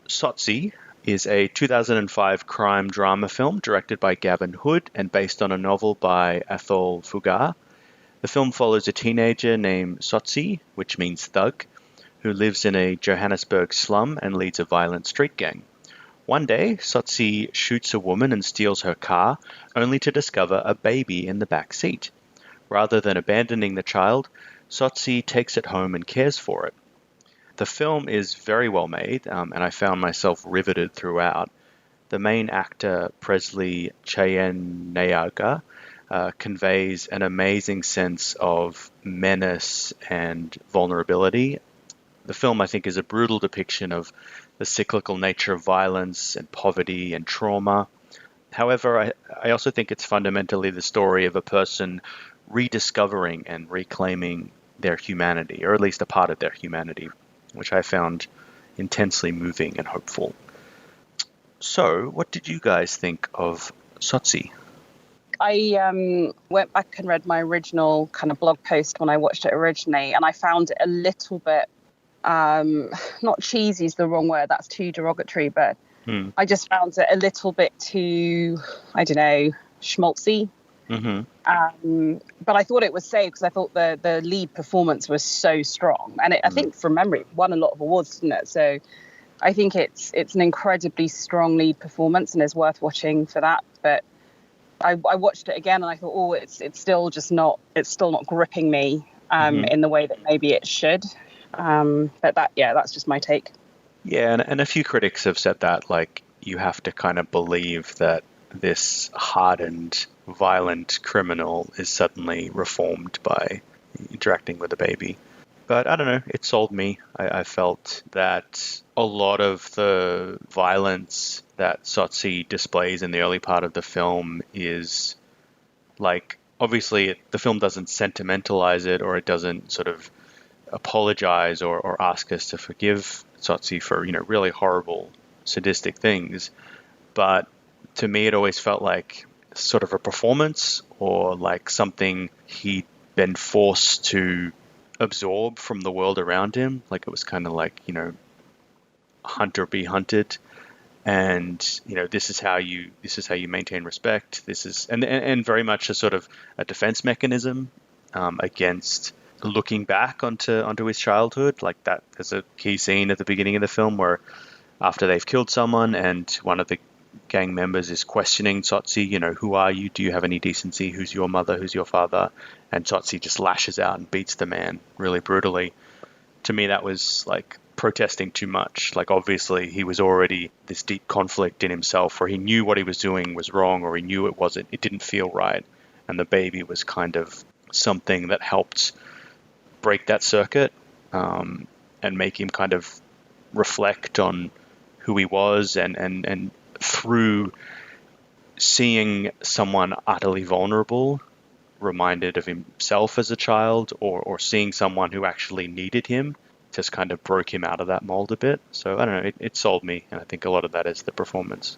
Tsotsi is a 2005 crime drama film directed by Gavin Hood and based on a novel by Athol Fugard. The film follows a teenager named Tsotsi, which means thug, who lives in a Johannesburg slum and leads a violent street gang. One day, Tsotsi shoots a woman and steals her car, only to discover a baby in the back seat. Rather than abandoning the child, Tsotsi takes it home and cares for it. The film is very well made, and I found myself riveted throughout. The main actor, Presley Chayenayaga, conveys an amazing sense of menace and vulnerability. The film, I think, is a brutal depiction of the cyclical nature of violence and poverty and trauma. However, I also think it's fundamentally the story of a person rediscovering and reclaiming their humanity, or at least a part of their humanity, which I found intensely moving and hopeful. So, what did you guys think of Tsotsi? I went back and read my original kind of blog post when I watched it originally, and I found it a little bit, not cheesy is the wrong word, that's too derogatory, but I just found it a little bit too, I don't know, schmaltzy. But I thought it was safe because I thought the lead performance was so strong, and I think from memory it won a lot of awards, didn't it? So I think it's an incredibly strong lead performance and is worth watching for that. But I watched it again and I thought, oh, it's still not gripping me in the way that maybe it should. But that's just my take. Yeah, and a few critics have said that, like, you have to kind of believe that this hardened, violent criminal is suddenly reformed by interacting with a baby. But I don't know, it sold me. I felt that a lot of the violence that Tsotsi displays in the early part of the film is, like, obviously the film doesn't sentimentalize it, or it doesn't sort of apologize or ask us to forgive Tsotsi for, really horrible, sadistic things. But to me, it always felt like sort of a performance, or like something he'd been forced to absorb from the world around him. Like it was kind of like, hunt or be hunted. And, this is how you maintain respect. This is, and very much a sort of a defense mechanism against looking back onto his childhood. Like that, there's a key scene at the beginning of the film where after they've killed someone and one of the gang members is questioning Tsotsi, who are you? Do you have any decency? Who's your mother? Who's your father? And Tsotsi just lashes out and beats the man really brutally. To me, that was like protesting too much. Like, obviously he was already this deep conflict in himself where he knew what he was doing was wrong, or he knew it didn't feel right. And the baby was kind of something that helped break that circuit and make him kind of reflect on who he was, and through seeing someone utterly vulnerable, reminded of himself as a child, or seeing someone who actually needed him, just kind of broke him out of that mold a bit. So I don't know, it sold me, and I think a lot of that is the performance.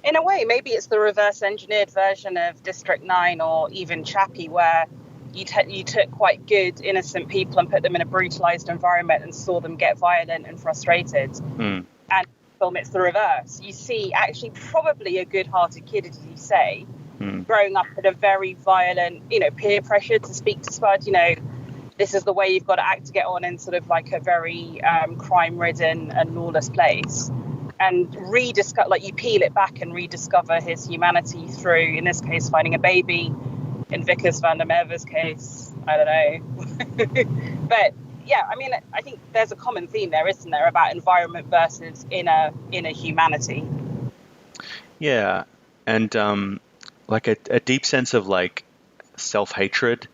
In a way, maybe it's the reverse engineered version of District 9 or even Chappie, where you took quite good, innocent people and put them in a brutalized environment and saw them get violent and frustrated. And film, it's the reverse. You see actually probably a good-hearted kid, as you say, growing up in a very violent, peer pressure to speak to Spud, this is the way you've got to act to get on in sort of like a very crime-ridden and lawless place. And rediscover, like, you peel it back and rediscover his humanity through, in this case, finding a baby. In Vickers van der Merwe's case, I don't know. But yeah, I mean, I think there's a common theme there, isn't there, about environment versus inner humanity. Yeah, and like a deep sense of like self-hatred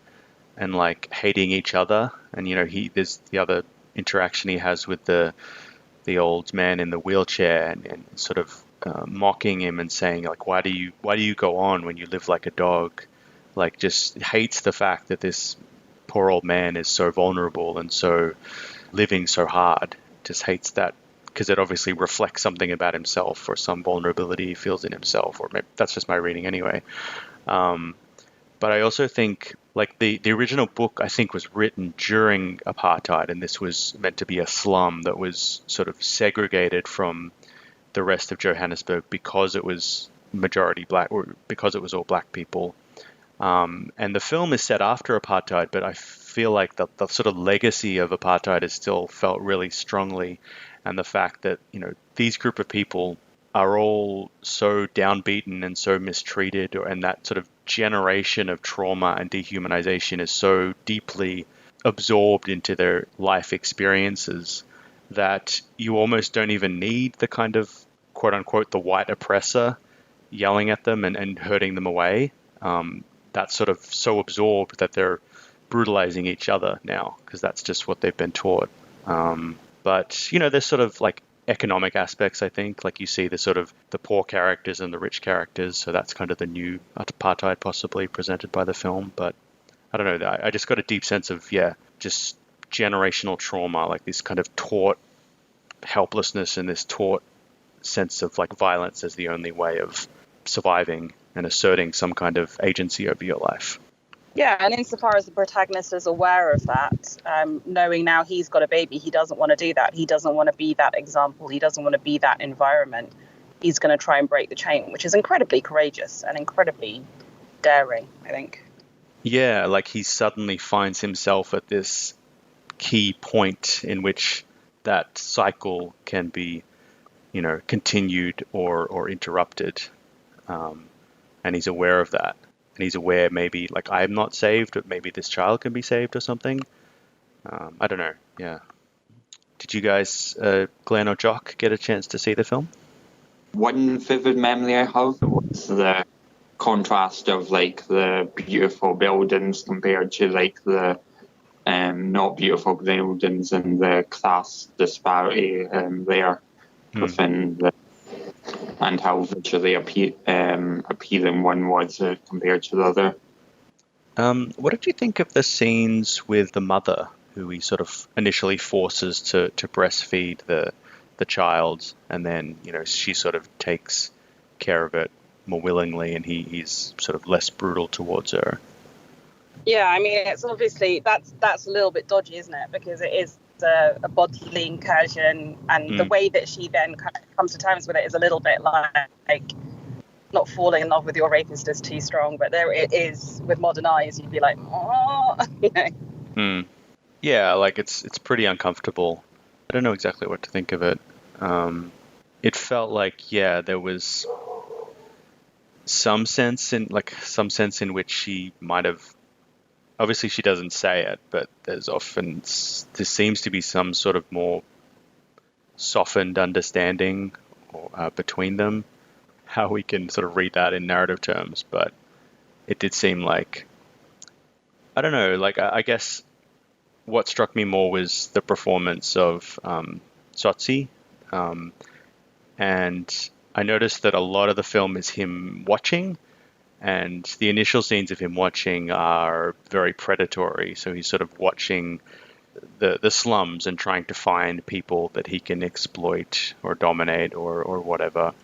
and like hating each other. And there's the other interaction he has with the old man in the wheelchair, and sort of mocking him and saying, like, why do you go on when you live like a dog? Like, just hates the fact that this poor old man is so vulnerable and so living so hard. Just hates that because it obviously reflects something about himself, or some vulnerability he feels in himself, or maybe that's just my reading anyway. But I also think, like, the original book, I think, was written during apartheid, and this was meant to be a slum that was sort of segregated from the rest of Johannesburg because it was majority black, or because it was all black people. And the film is set after apartheid, but I feel like the sort of legacy of apartheid is still felt really strongly, and the fact that, these group of people are all so downbeaten and so mistreated, and that sort of generation of trauma and dehumanization is so deeply absorbed into their life experiences that you almost don't even need the kind of quote unquote the white oppressor yelling at them and hurting them away. That's sort of so absorbed that they're brutalizing each other now because that's just what they've been taught. But there's sort of like economic aspects, I think, like you see the sort of the poor characters and the rich characters. So that's kind of the new apartheid possibly presented by the film. But I don't know. I just got a deep sense of, just generational trauma, like this kind of taught helplessness and this taught sense of like violence as the only way of surviving and asserting some kind of agency over your life. Yeah, and insofar as the protagonist is aware of that, knowing now he's got a baby, he doesn't want to do that. He doesn't want to be that example. He doesn't want to be that environment. He's going to try and break the chain, which is incredibly courageous and incredibly daring, I think. Yeah, like he suddenly finds himself at this key point in which that cycle can be, continued or interrupted. And he's aware of that. And he's aware maybe, like, I'm not saved, but maybe this child can be saved or something. I don't know. Yeah. Did you guys, Glen or Jock, get a chance to see the film? One vivid memory I have was the contrast of, like, the beautiful buildings compared to, like, the not beautiful buildings and the class disparity there within the... and how visually appealing one was compared to the other. What did you think of the scenes with the mother, who he sort of initially forces to breastfeed the child, and then she sort of takes care of it more willingly, and he's sort of less brutal towards her? Yeah, I mean, it's obviously that's a little bit dodgy, isn't it? Because it is a bodily incursion, and the way that she then kind of comes to terms with it is a little bit like not falling in love with your rapist is too strong, but there it is with modern eyes. You'd be like, oh, Yeah, like it's pretty uncomfortable. I don't know exactly what to think of it. It felt like, there was some sense in which she might have. Obviously, she doesn't say it, but there seems to be some sort of more softened understanding between them. How we can sort of read that in narrative terms, but it did seem like, I don't know, like I guess what struck me more was the performance of Tsotsi, and I noticed that a lot of the film is him watching. And the initial scenes of him watching are very predatory. So he's sort of watching the slums and trying to find people that he can exploit or dominate or whatever.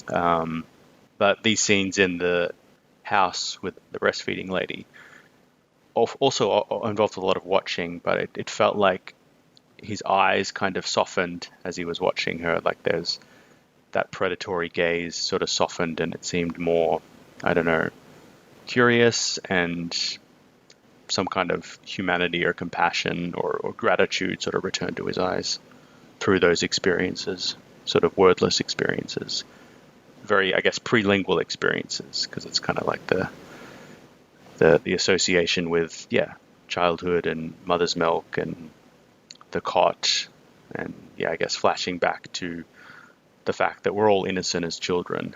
But these scenes in the house with the breastfeeding lady also involved a lot of watching, but it felt like his eyes kind of softened as he was watching her. Like there's that predatory gaze sort of softened, and it seemed more, I don't know, curious and some kind of humanity or compassion or gratitude sort of returned to his eyes through those experiences, sort of wordless experiences. Very, I guess, prelingual experiences, because it's kind of like the association with, childhood and mother's milk and the cot, and, I guess flashing back to the fact that we're all innocent as children.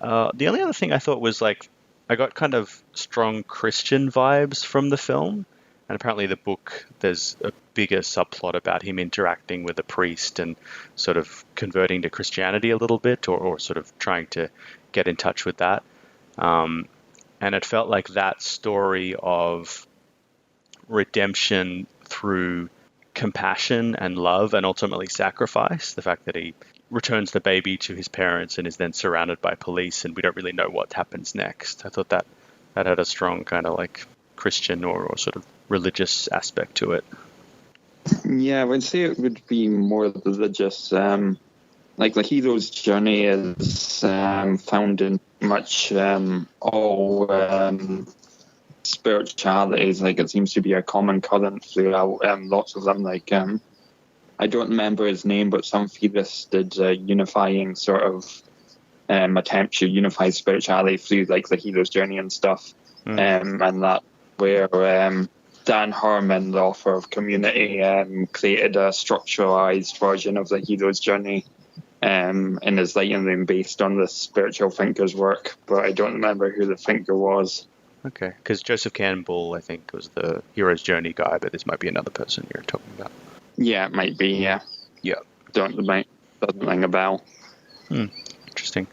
The only other thing I thought was, like, I got kind of strong Christian vibes from the film. And apparently the book, there's a bigger subplot about him interacting with a priest and sort of converting to Christianity a little bit, or sort of trying to get in touch with that. And it felt like that story of redemption through compassion and love and ultimately sacrifice, the fact that he returns the baby to his parents and is then surrounded by police and we don't really know what happens next. I thought that that had a strong kind of like Christian or sort of religious aspect to it. Yeah, I would say it would be more religious. Like the hero's journey is found in much all spiritualities. Like it seems to be a common current throughout lots of them. Like I don't remember his name, but some theists did a unifying sort of attempt to unify spirituality through like the hero's journey and stuff. And that where Dan Harmon, the author of Community, created a structuralized version of the hero's journey and is like based on the spiritual thinker's work, but I don't remember who the thinker was. Okay, because Joseph Campbell, I think, was the hero's journey guy, but this might be another person you're talking about. Yeah, it might be, yeah. Yeah. Doesn't ring a bell. Interesting.